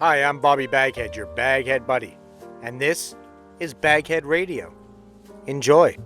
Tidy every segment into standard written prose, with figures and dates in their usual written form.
Hi, I'm Bobby Baghead, your Baghead buddy, and this is Baghead Radio. Enjoy.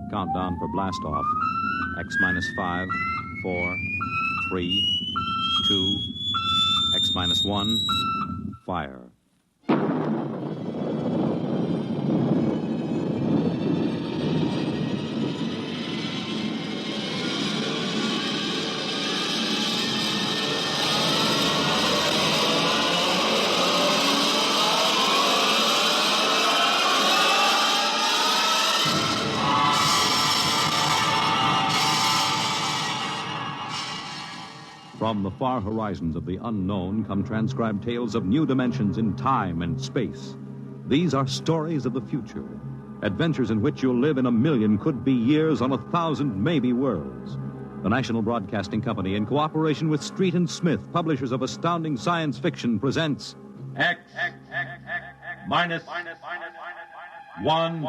Countdown for blast off. X-5, 4, 3, 2, X-1, fire. From the far horizons of the unknown come transcribed tales of new dimensions in time and space. These are stories of the future, adventures in which you'll live in a million could-be years on 1,000 maybe worlds. The National Broadcasting Company, in cooperation with Street and Smith, publishers of astounding science fiction, presents X minus 1.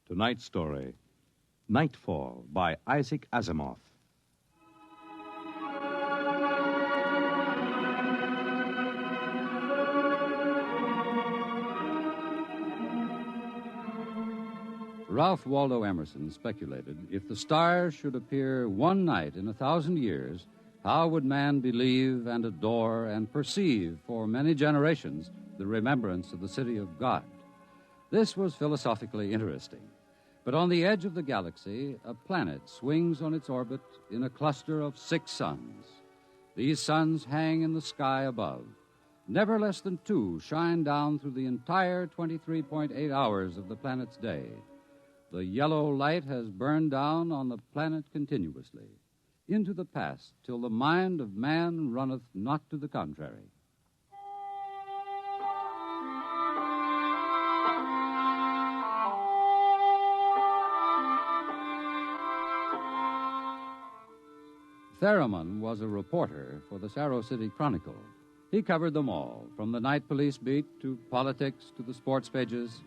Tonight's story, Nightfall, by Asimov. Ralph Waldo Emerson speculated, if the stars should appear one night in 1,000 years, how would man believe and adore and perceive for many generations the remembrance of the city of God? This was philosophically interesting. But on the edge of the galaxy, a planet swings on its orbit in a cluster of 6 suns. These suns hang in the sky above. Never less than 2 shine down through the entire 23.8 hours of the planet's day. The yellow light has burned down on the planet continuously, into the past, till the mind of man runneth not to the contrary. Theremin was a reporter for the Sarro City Chronicle. He covered them all, from the night police beat to politics to the sports pages,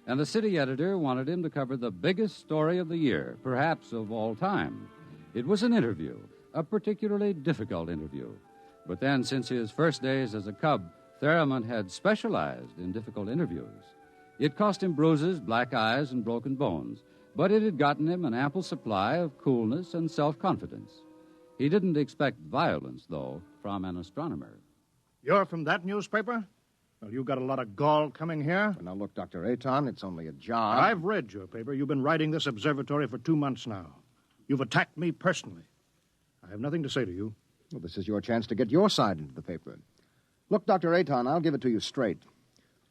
and the city editor wanted him to cover the biggest story of the year, perhaps of all time. It was an interview, a particularly difficult interview. But then, since his first days as a cub, Theremin had specialized in difficult interviews. It cost him bruises, black eyes, and broken bones, but it had gotten him an ample supply of coolness and self-confidence. He didn't expect violence, though, from an astronomer. You're from that newspaper? Well, you got a lot of gall coming here. Well, now, look, Dr. Aton, it's only a job. I've read your paper. You've been writing this observatory for 2 months now. You've attacked me personally. I have nothing to say to you. Well, this is your chance to get your side into the paper. Look, Dr. Aton, I'll give it to you straight.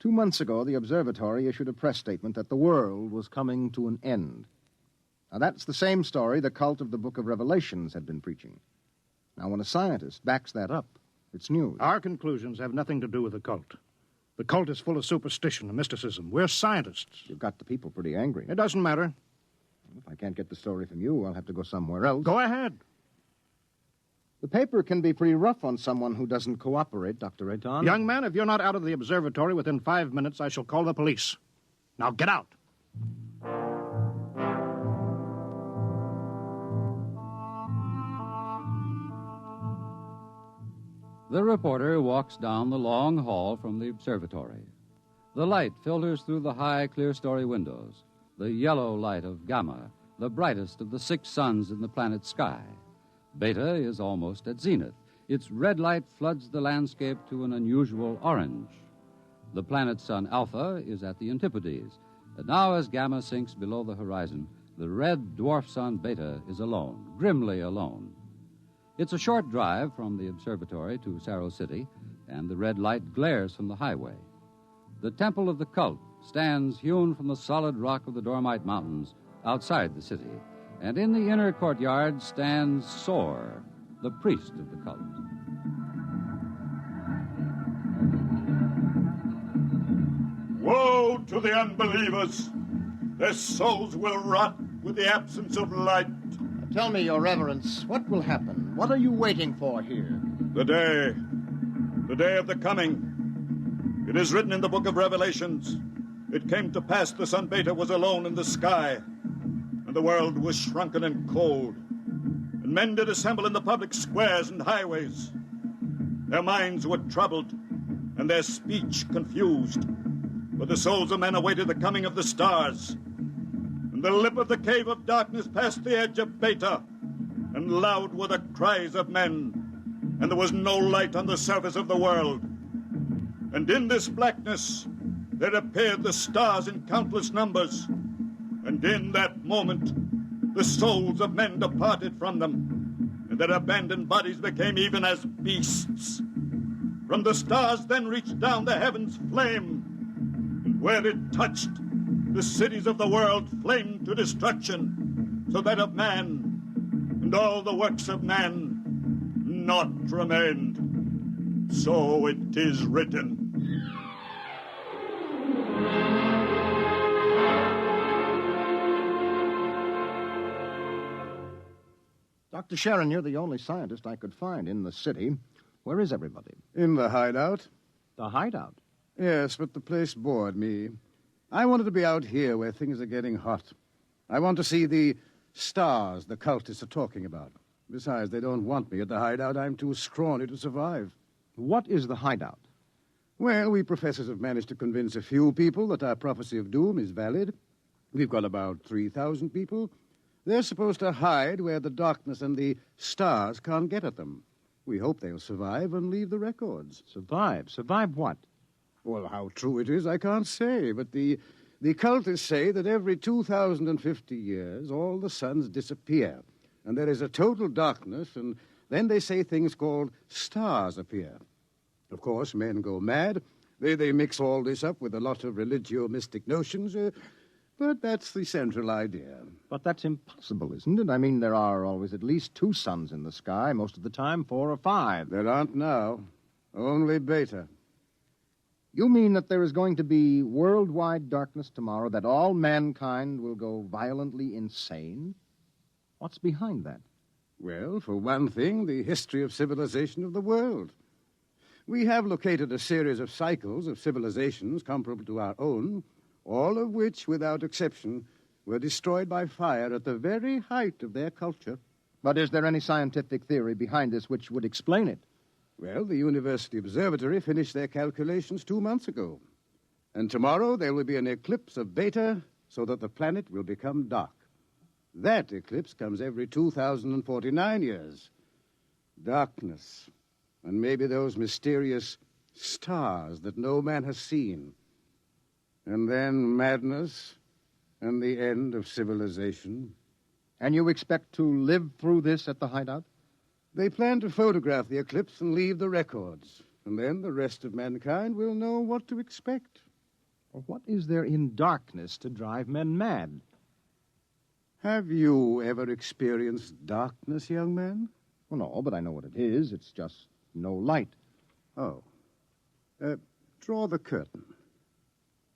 2 months ago, the observatory issued a press statement that the world was coming to an end. Now, that's the same story the cult of the Book of Revelations had been preaching. Now, when a scientist backs that up, it's news. Our conclusions have nothing to do with the cult. The cult is full of superstition and mysticism. We're scientists. You've got the people pretty angry. It doesn't matter. If I can't get the story from you, I'll have to go somewhere else. Go ahead. The paper can be pretty rough on someone who doesn't cooperate, Dr. Aton. Young man, if you're not out of the observatory within 5 minutes, I shall call the police. Now get out. The reporter walks down the long hall from the observatory. The light filters through the high, clear-story windows. The yellow light of gamma the brightest of the 6 suns in the planet's sky. Beta is almost at zenith. Its red light floods the landscape to an unusual orange. The planet sun Alpha is at the antipodes. And now, as Gamma sinks below the horizon, the red dwarf sun Beta is alone, grimly alone. It's a short drive from the observatory to Cerro City, and the red light glares from the highway. The Temple of the Cult stands hewn from the solid rock of the Dormite Mountains outside the city, and in the inner courtyard stands Sor, the priest of the cult. Woe to the unbelievers! Their souls will rot with the absence of light. Tell me, Your Reverence, what will happen? What are you waiting for here? The day of the coming. It is written in the book of Revelations. It came to pass the sun Beta was alone in the sky, and the world was shrunken and cold, and men did assemble in the public squares and highways. Their minds were troubled, and their speech confused, for the souls of men awaited the coming of the stars. And the lip of the cave of darkness passed the edge of Beta, and loud were the cries of men, and there was no light on the surface of the world. And in this blackness there appeared the stars in countless numbers, and in that moment the souls of men departed from them, and their abandoned bodies became even as beasts. From the stars then reached down the heavens flame, and where it touched, the cities of the world flamed to destruction, so that of man and all the works of man naught remained. So it is written. Dr. Sharon, you're the only scientist I could find in the city. Where is everybody? In the hideout? The hideout? Yes, but the place bored me. I wanted to be out here where things are getting hot. I want to see the stars the cultists are talking about. Besides, they don't want me at the hideout. I'm too scrawny to survive. What is the hideout? Well, we professors have managed to convince a few people that our prophecy of doom is valid. We've got about 3,000 people. They're supposed to hide where the darkness and the stars can't get at them. We hope they'll survive and leave the records. Survive? Survive what? Well, how true it is, I can't say, but the cultists say that every 2,050 years, all the suns disappear, and there is a total darkness, and then they say things called stars appear. Of course, men go mad. They mix all this up with a lot of religio-mystic notions, but that's the central idea. But that's impossible, isn't it? I mean, there are always at least 2 suns in the sky, most of the time 4 or 5. There aren't now. Only Beta. You mean that there is going to be worldwide darkness tomorrow, that all mankind will go violently insane? What's behind that? Well, for one thing, the history of civilization of the world. We have located a series of cycles of civilizations comparable to our own, all of which, without exception, were destroyed by fire at the very height of their culture. But is there any scientific theory behind this which would explain it? Well, the University Observatory finished their calculations 2 months ago. And tomorrow there will be an eclipse of Beta so that the planet will become dark. That eclipse comes every 2,049 years. Darkness, and maybe those mysterious stars that no man has seen. And then madness and the end of civilization. And you expect to live through this at the hideout? They plan to photograph the eclipse and leave the records. And then the rest of mankind will know what to expect. Well, what is there in darkness to drive men mad? Have you ever experienced darkness, young man? Well, no, but I know what it is. It's just no light. Oh. Draw the curtain.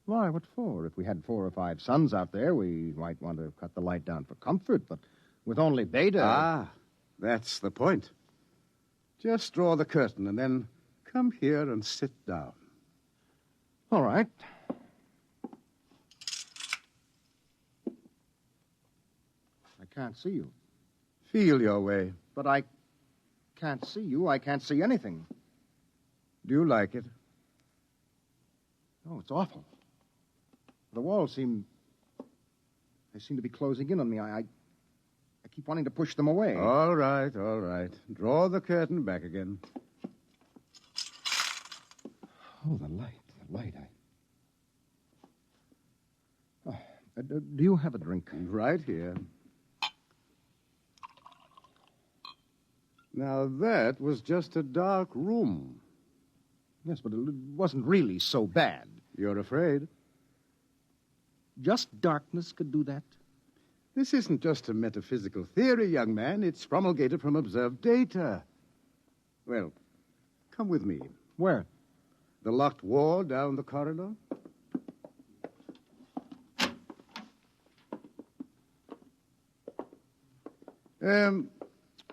Why, what for? If we had 4 or 5 suns out there, we might want to cut the light down for comfort, but with only Beta... Ah, that's the point. Just draw the curtain and then come here and sit down. All right. I can't see you. Feel your way. But I can't see you. I can't see anything. Do you like it? Oh, it's awful. The walls seem They seem to be closing in on me. I keep wanting to push them away. All right, all right. Draw the curtain back again. Oh, the light. Do you have a drink? Right here. Now, that was just a dark room. Yes, but it wasn't really so bad. You're afraid? Just darkness could do that? This isn't just a metaphysical theory, young man. It's promulgated from observed data. Well, come with me. Where? The locked wall down the corridor.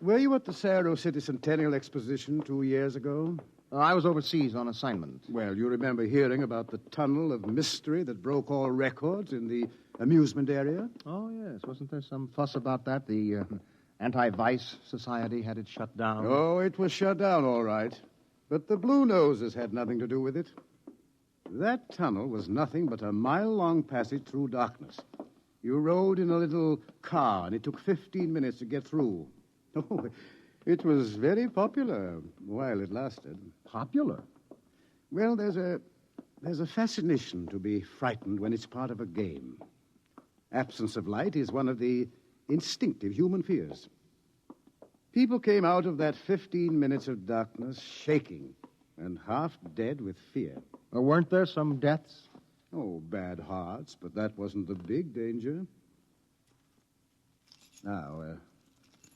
Were you at the Cerro City Centennial Exposition 2 years ago? I was overseas on assignment. Well, you remember hearing about the tunnel of mystery that broke all records in the amusement area? Oh, yes. Wasn't there some fuss about that? The Anti-Vice Society had it shut down. Oh, it was shut down, all right. But the Blue Noses had nothing to do with it. That tunnel was nothing but a mile-long passage through darkness. You rode in a little car, and it took 15 minutes to get through. Oh, it was very popular while it lasted. Popular? Well, there's a fascination to be frightened when it's part of a game. Absence of light is one of the instinctive human fears. People came out of that 15 minutes of darkness shaking and half dead with fear. Weren't there some deaths? Oh, bad hearts, but that wasn't the big danger. Now,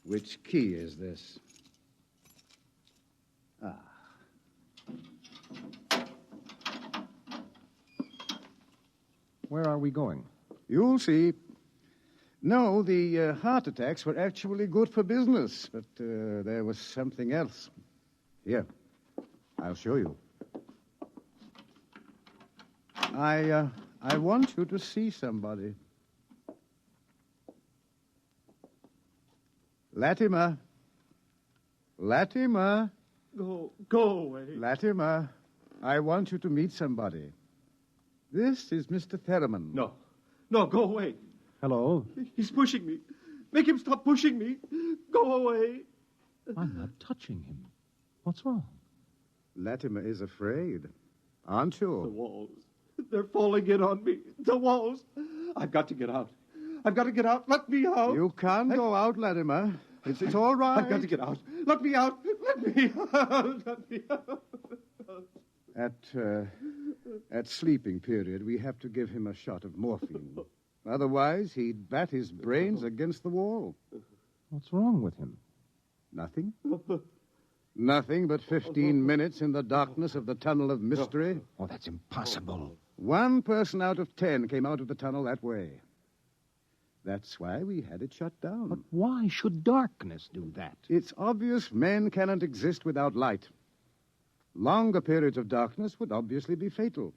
which key is this? Where are we going? You'll see. No, the heart attacks were actually good for business, but there was something else. Here, I'll show you. I want you to see somebody. Latimer. Latimer. Go away. Latimer, I want you to meet somebody. This is Mr. Theremin. No, go away. Hello? He's pushing me. Make him stop pushing me. Go away. I'm not touching him. What's wrong? Latimer is afraid, aren't The you? walls. They're falling in on me. The walls. I've got to get out. I've got to get out. Let me out. You can't go out, Latimer. It's all right. I've got to get out. Let me out. Let me out. Let me out. At sleeping period, we have to give him a shot of morphine. Otherwise, he'd bat his brains against the wall. What's wrong with him? Nothing. Nothing but 15 minutes in the darkness of the tunnel of mystery. Oh, that's impossible. 1 person out of 10 came out of the tunnel that way. That's why we had it shut down. But why should darkness do that? It's obvious men cannot exist without light. Longer periods of darkness would obviously be fatal.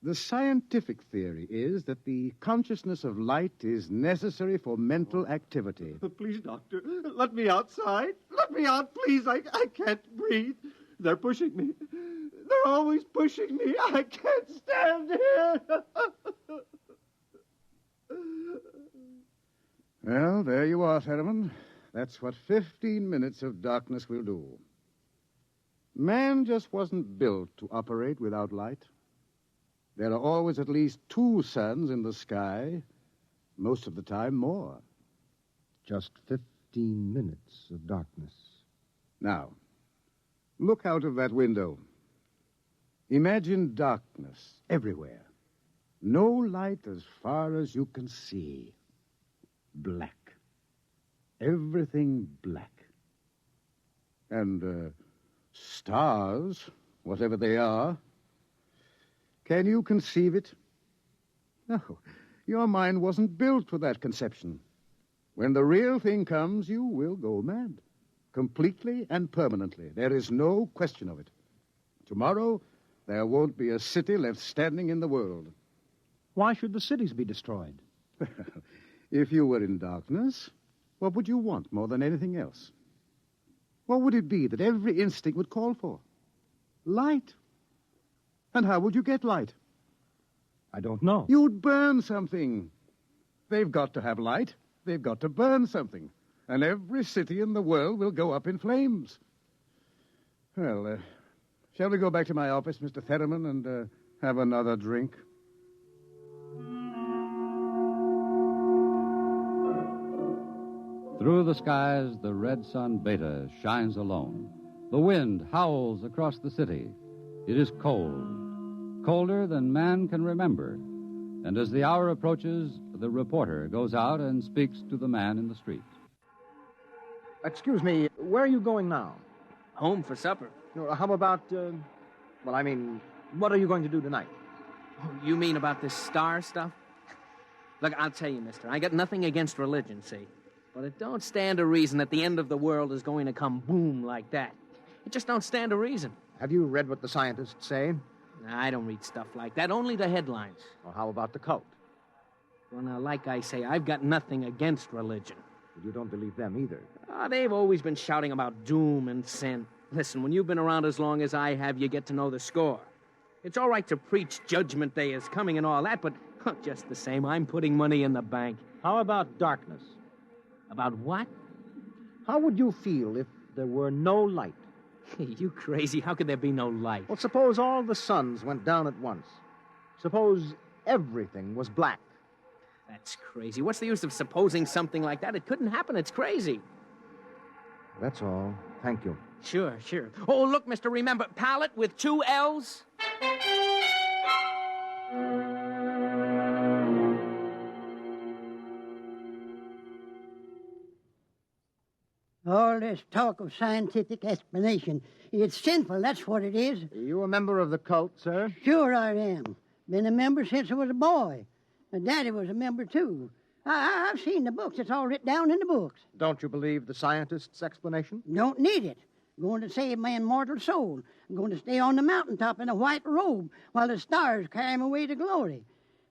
The scientific theory is that the consciousness of light is necessary for mental activity. Please, doctor, let me outside. Let me out, please. I can't breathe. They're pushing me. They're always pushing me. I can't stand here. Well, there you are, Theremin. That's what 15 minutes of darkness will do. Man just wasn't built to operate without light. There are always at least 2 suns in the sky, most of the time more. Just 15 minutes of darkness. Now, look out of that window. Imagine darkness everywhere. No light as far as you can see. Black. Everything black. And, stars, whatever they are. Can you conceive it? No, your mind wasn't built for that conception. When the real thing comes, you will go mad. Completely and permanently. There is no question of it. Tomorrow, there won't be a city left standing in the world. Why should the cities be destroyed? If you were in darkness, what would you want more than anything else? What would it be that every instinct would call for? Light. And how would you get light? I don't know. You'd burn something. They've got to have light. They've got to burn something. And every city in the world will go up in flames. Well, shall we go back to my office, Mr. Therman, and have another drink? Through the skies, the red sun Beta shines alone. The wind howls across the city. It is cold, colder than man can remember. And as the hour approaches, the reporter goes out and speaks to the man in the street. Excuse me, where are you going now? Home for supper. How about, what are you going to do tonight? Oh, you mean about this star stuff? Look, I'll tell you, mister, I got nothing against religion, see? But it don't stand to reason that the end of the world is going to come boom like that. It just don't stand to reason. Have you read what the scientists say? I don't read stuff like that, only the headlines. Well, how about the cult? Well, now, like I say, I've got nothing against religion. But you don't believe them either. They've always been shouting about doom and sin. Listen, when you've been around as long as I have, you get to know the score. It's all right to preach Judgment Day is coming and all that, but just the same, I'm putting money in the bank. How about darkness? About what? How would you feel if there were no light? You crazy. How could there be no light? Well, suppose all the suns went down at once. Suppose everything was black. That's crazy. What's the use of supposing something like that? It couldn't happen. It's crazy. That's all. Thank you. Sure. Oh, look, mister, remember, pallet with 2 L's? All this talk of scientific explanation, it's sinful, that's what it is. Are you a member of the cult, sir? Sure I am. Been a member since I was a boy. And Daddy was a member, too. I've seen the books. It's all written down in the books. Don't you believe the scientists' explanation? Don't need it. Going to save my immortal soul. I'm going to stay on the mountaintop in a white robe while the stars carry me away to glory.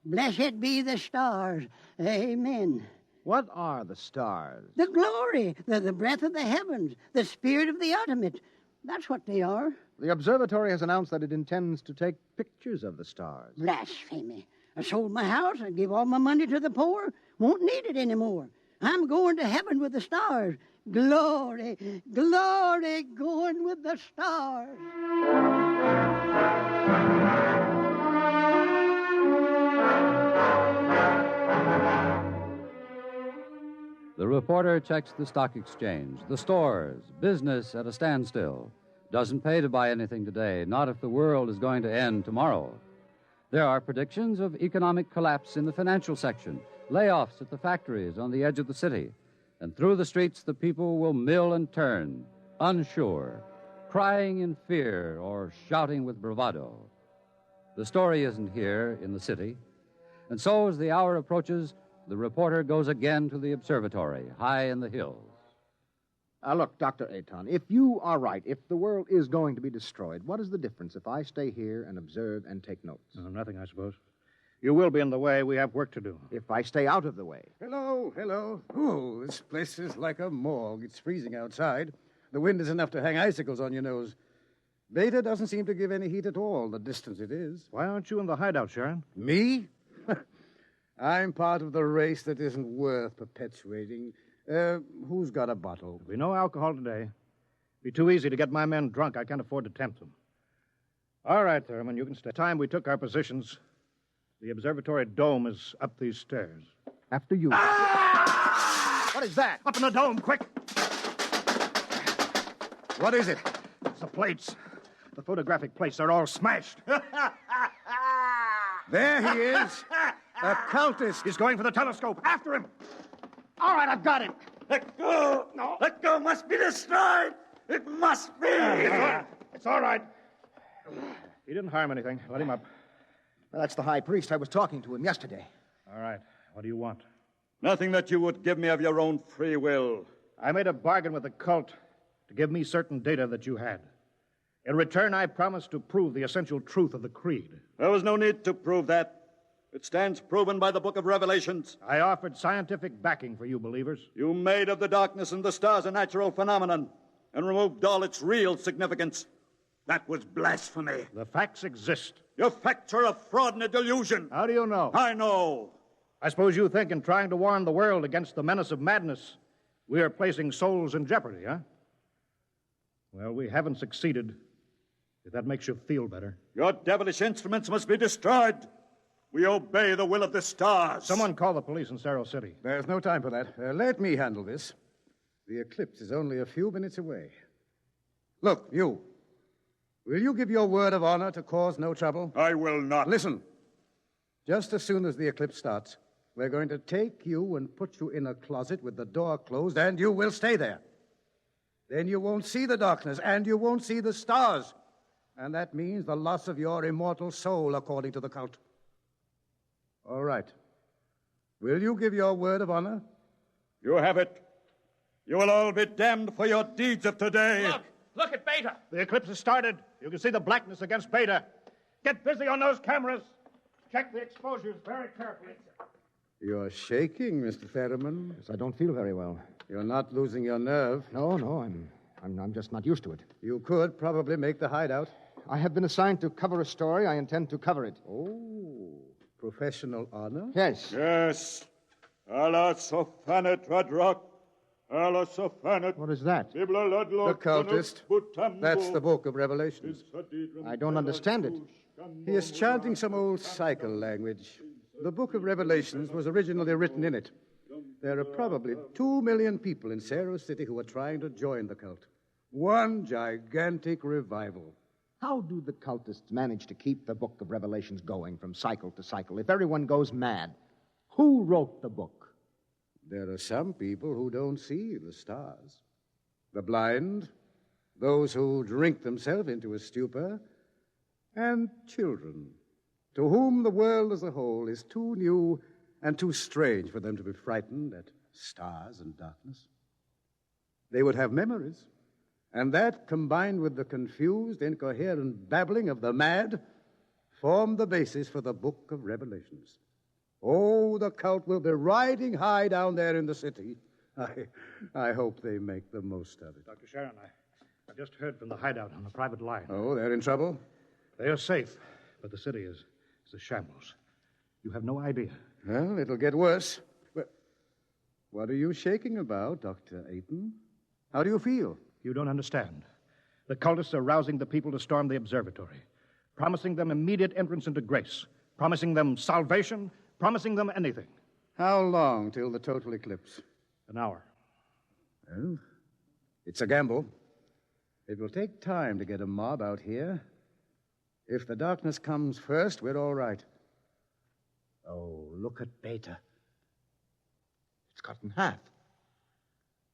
Blessed be the stars. Amen. What are the stars? The glory, the breath of the heavens, the spirit of the ultimate. That's what they are. The observatory has announced that it intends to take pictures of the stars. Blasphemy. I sold my house. I gave all my money to the poor. Won't need it anymore. I'm going to heaven with the stars. Glory, glory, going with the stars. The reporter checks the stock exchange, the stores, business at a standstill. Doesn't pay to buy anything today, not if the world is going to end tomorrow. There are predictions of economic collapse in the financial section, layoffs at the factories on the edge of the city. And through the streets, the people will mill and turn, unsure, crying in fear or shouting with bravado. The story isn't here in the city. And so, as the hour approaches, the reporter goes again to the observatory, high in the hills. Look, Dr. Aton, if you are right, if the world is going to be destroyed, what is the difference if I stay here and observe and take notes? Nothing, I suppose. You will be in the way. We have work to do. If I stay out of the way. Hello. Oh, this place is like a morgue. It's freezing outside. The wind is enough to hang icicles on your nose. Beta doesn't seem to give any heat at all, the distance it is. Why aren't you in the hideout, Sharon? Me? I'm part of the race that isn't worth perpetuating. Who's got a bottle? There'll be no alcohol today. Be too easy to get my men drunk. I can't afford to tempt them. All right, Thurman, you can stay. Time we took our positions, the observatory dome is up these stairs. After you. Ah! What is that? Up in the dome, quick! What is it? It's the plates. The photographic plates, they're all smashed. There he is. A cultist. He's going for the telescope. After him. All right, I've got him. Let go! No. Let go! Must be destroyed! It must be! It's all right. He didn't harm anything. Let him up. Well, that's the high priest. I was talking to him yesterday. All right. What do you want? Nothing that you would give me of your own free will. I made a bargain with the cult to give me certain data that you had. In return, I promised to prove the essential truth of the creed. There was no need to prove that. It stands proven by the book of Revelations. I offered scientific backing for you believers. You made of the darkness and the stars a natural phenomenon and removed all its real significance. That was blasphemy. The facts exist. Your facts are a fraud and a delusion. How do you know? I know. I suppose you think in trying to warn the world against the menace of madness, we are placing souls in jeopardy, huh? Well, we haven't succeeded, if that makes you feel better. Your devilish instruments must be destroyed. We obey the will of the stars. Someone call the police in Cerro City. There's no time for that. Let me handle this. The eclipse is only a few minutes away. Look, you. Will you give your word of honor to cause no trouble? I will not. Listen. Just as soon as the eclipse starts, we're going to take you and put you in a closet with the door closed, and you will stay there. Then you won't see the darkness, and you won't see the stars. And that means the loss of your immortal soul, according to the cult. All right. Will you give your word of honor? You have it. You will all be damned for your deeds of today. Look at Beta. The eclipse has started. You can see the blackness against Beta. Get busy on those cameras. Check the exposures very carefully. You're shaking, Mr. Ferriman. Yes, I don't feel very well. You're not losing your nerve. No, I'm just not used to it. You could probably make the hideout. I have been assigned to cover a story. I intend to cover it. Oh, professional honor? Yes. Yes. Allah sofanet radrock. Allah sofanet. What is that? The cultist. That's the book of Revelations. I don't understand it. He is chanting some old cycle language. The book of Revelations was originally written in it. There are probably 2 million people in Cerro City who are trying to join the cult. One gigantic revival. How do the cultists manage to keep the book of Revelations going from cycle to cycle if everyone goes mad? Who wrote the book? There are some people who don't see the stars. The blind, those who drink themselves into a stupor, and children, to whom the world as a whole is too new and too strange for them to be frightened at stars and darkness. They would have memories, and that, combined with the confused, incoherent babbling of the mad, formed the basis for the book of Revelations. Oh, the cult will be riding high down there in the city. I hope they make the most of it. Dr. Sharon, I've just heard from the hideout on the private line. Oh, they're in trouble? They are safe, but the city is a shambles. You have no idea. Well, it'll get worse. But what are you shaking about, Dr. Ayton? How do you feel? You don't understand. The cultists are rousing the people to storm the observatory, promising them immediate entrance into grace, promising them salvation, promising them anything. How long till the total eclipse? An hour. Well, it's a gamble. It will take time to get a mob out here. If the darkness comes first, we're all right. Oh, look at Beta. It's cut in half.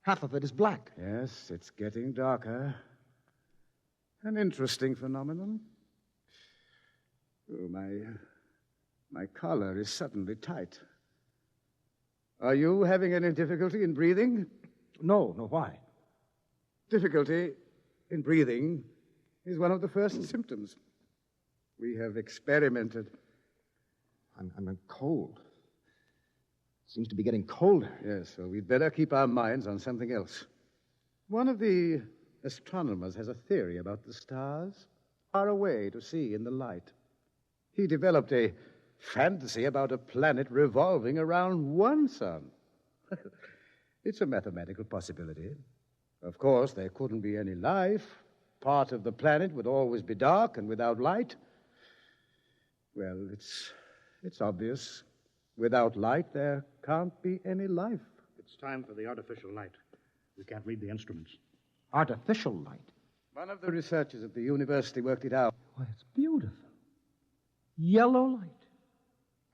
Half of it is black. Yes, it's getting darker. An interesting phenomenon. Oh, my collar is suddenly tight. Are you having any difficulty in breathing? No, why? Difficulty in breathing is one of the first symptoms. We have experimented. I'm cold. It seems to be getting colder. Yes, so we'd better keep our minds on something else. One of the astronomers has a theory about the stars, far away to see in the light. He developed a fantasy about a planet revolving around one sun. It's a mathematical possibility. Of course, there couldn't be any life. Part of the planet would always be dark and without light. Well, it's obvious. Without light, there can't be any life. It's time for the artificial light. We can't read the instruments. Artificial light? One of the researchers at the university worked it out. Why, it's beautiful. Yellow light.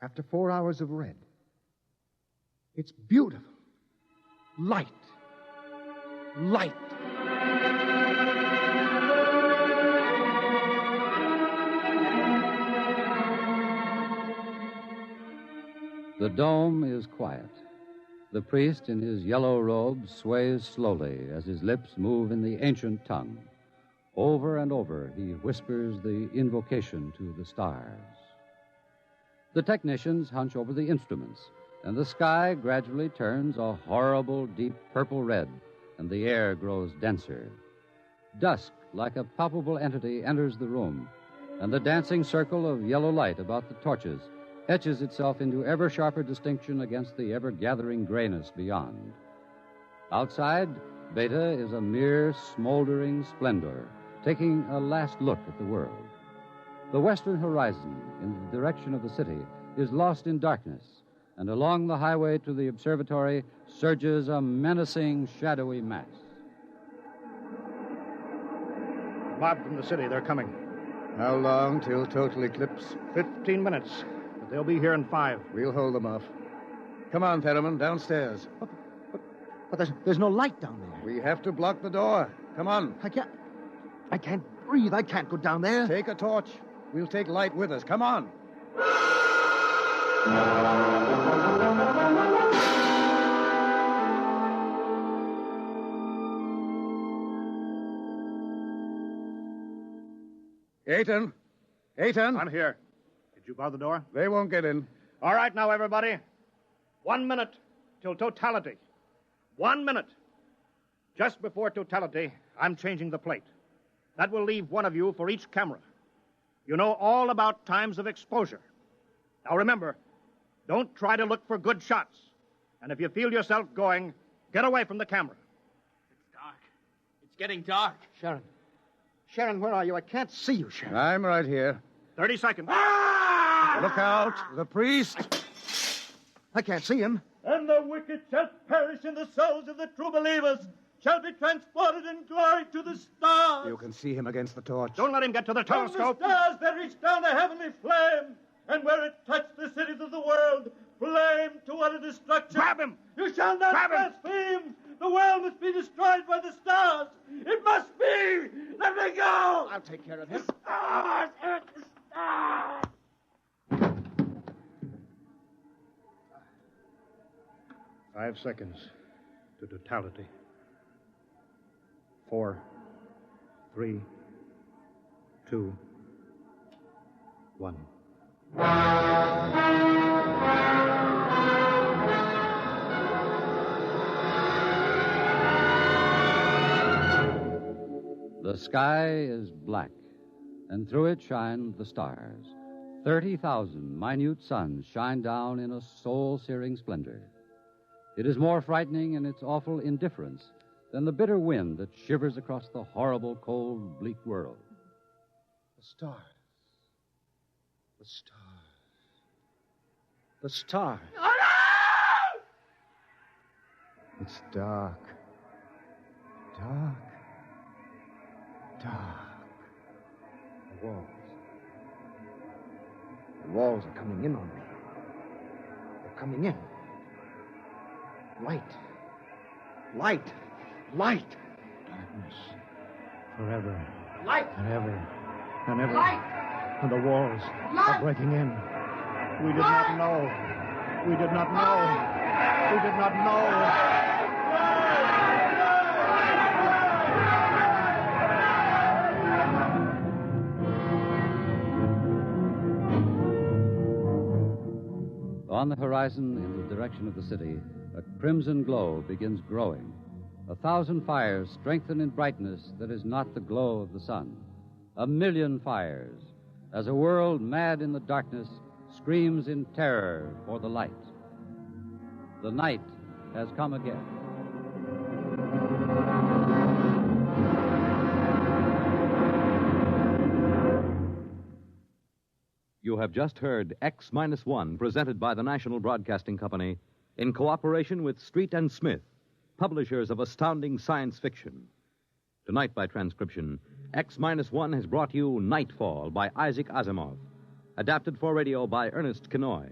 After 4 hours of red. It's beautiful. Light. Light. The dome is quiet. The priest in his yellow robe sways slowly as his lips move in the ancient tongue. Over and over, he whispers the invocation to the stars. The technicians hunch over the instruments, and the sky gradually turns a horrible deep purple red, and the air grows denser. Dusk, like a palpable entity, enters the room, and the dancing circle of yellow light about the torches etches itself into ever sharper distinction against the ever-gathering grayness beyond. Outside, Beta is a mere smoldering splendor, taking a last look at the world. The western horizon, in the direction of the city, is lost in darkness, and along the highway to the observatory surges a menacing, shadowy mass. Mob from the city, they're coming. How long till total eclipse? 15 minutes, but they'll be here in 5. We'll hold them off. Come on, Fetterman, downstairs. But there's no light down there. We have to block the door. Come on. I can't breathe. I can't go down there. Take a torch. We'll take light with us. Come on. Aiton. Aiton. I'm here. Did you bar the door? They won't get in. All right, now, everybody. 1 minute till totality. 1 minute. Just before totality, I'm changing the plate. That will leave one of you for each camera. You know all about times of exposure. Now remember, don't try to look for good shots. And if you feel yourself going, get away from the camera. It's dark. It's getting dark. Sharon. Sharon, where are you? I can't see you, Sharon. I'm right here. 30 seconds. Look out. The priest. I can't see him. And the wicked shall perish, and the souls of the true believers shall be transported in glory to the stars. You can see him against the torch. Don't let him get to the From the telescope. stars there reached down a heavenly flame, and where it touched the cities of the world, flame to utter destruction. Grab him! You shall not Grab him! blaspheme! The world must be destroyed by the stars! It must be! Let me go! I'll take care of him. Stars! The stars! 5 seconds to totality. 4, 3, 2, 1. The sky is black, and through it shine the stars. 30,000 minute suns shine down in a soul-searing splendor. It is more frightening in its awful indifference than the bitter wind that shivers across the horrible, cold, bleak world. The stars. The stars. The stars. Oh, no! It's dark. Dark. Dark. The walls. The walls are coming in on me. They're coming in. Light. Light. Light. Darkness. Forever. Light! And ever. And ever. Light! And the walls Light! are breaking in. We did not know. We did not know. We did not know. On the horizon, in the direction of the city, a crimson glow begins growing. 1,000 fires strengthen in brightness that is not the glow of the sun. 1,000,000 fires, as a world mad in the darkness screams in terror for the light. The night has come again. You have just heard X-1, presented by the National Broadcasting Company in cooperation with Street and Smith, publishers of astounding science fiction. Tonight, by transcription, X-1 has brought you Nightfall by Isaac Asimov, adapted for radio by Ernest Kenoy.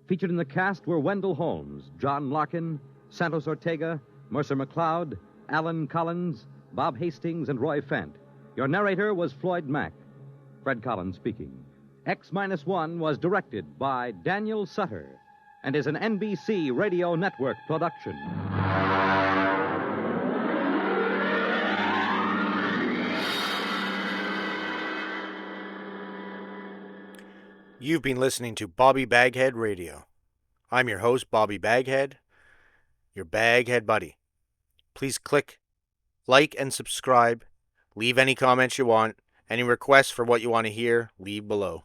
Featured in the cast were Wendell Holmes, John Larkin, Santos Ortega, Mercer McLeod, Alan Collins, Bob Hastings, and Roy Fent. Your narrator was Floyd Mack. Fred Collins speaking. X-1 was directed by Daniel Sutter and is an NBC Radio Network production. You've been listening to Bobby Baghead Radio. I'm your host, Bobby Baghead, your Baghead buddy. Please click, like, and subscribe. Leave any comments you want. Any requests for what you want to hear, leave below.